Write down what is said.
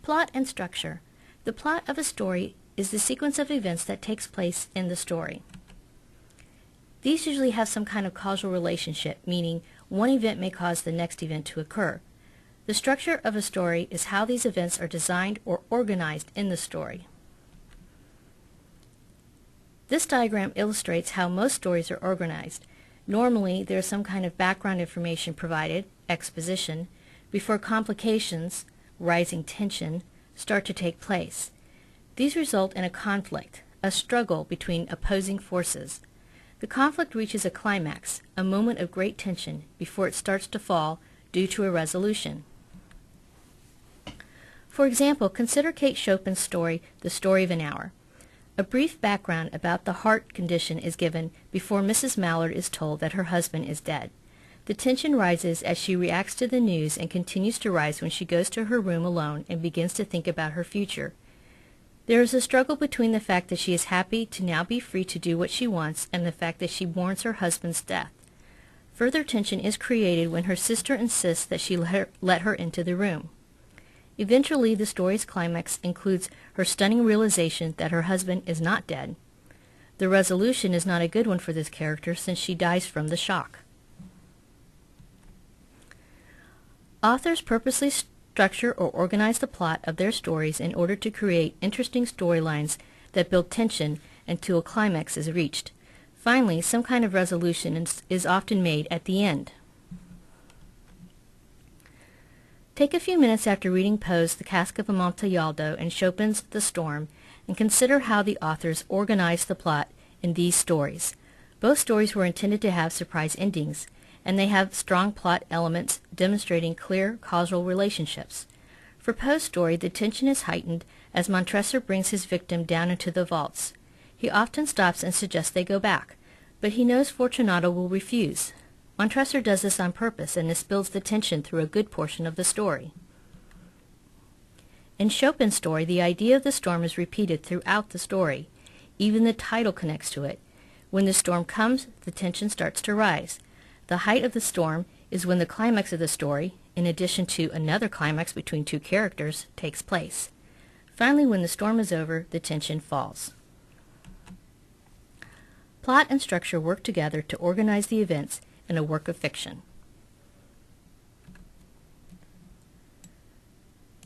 Plot and structure. The plot of a story is the sequence of events that takes place in the story. These usually have some kind of causal relationship, meaning one event may cause the next event to occur. The structure of a story is how these events are designed or organized in the story. This diagram illustrates how most stories are organized. Normally, there is some kind of background information provided, exposition, before complications, rising tension, start to take place. These result in a conflict, a struggle between opposing forces. The conflict reaches a climax, a moment of great tension, before it starts to fall due to a resolution. For example, consider Kate Chopin's story, The Story of an Hour. A brief background about the heart condition is given before Mrs. Mallard is told that her husband is dead. The tension rises as she reacts to the news and continues to rise when she goes to her room alone and begins to think about her future. There is a struggle between the fact that she is happy to now be free to do what she wants and the fact that she mourns her husband's death. Further tension is created when her sister insists that she let her into the room. Eventually, the story's climax includes her stunning realization that her husband is not dead. The resolution is not a good one for this character since she dies from the shock. Authors purposely structure or organize the plot of their stories in order to create interesting storylines that build tension until a climax is reached. Finally, some kind of resolution is often made at the end. Take a few minutes after reading Poe's The Cask of Amontillado and Chopin's The Storm and consider how the authors organized the plot in these stories. Both stories were intended to have surprise endings, and they have strong plot elements demonstrating clear causal relationships. For Poe's story, the tension is heightened as Montresor brings his victim down into the vaults. He often stops and suggests they go back, but he knows Fortunato will refuse. Montresor does this on purpose, and this builds the tension through a good portion of the story. In Chopin's story, the idea of the storm is repeated throughout the story. Even the title connects to it. When the storm comes, the tension starts to rise. The height of the storm is when the climax of the story, in addition to another climax between two characters, takes place. Finally, when the storm is over, the tension falls. Plot and structure work together to organize the events in a work of fiction.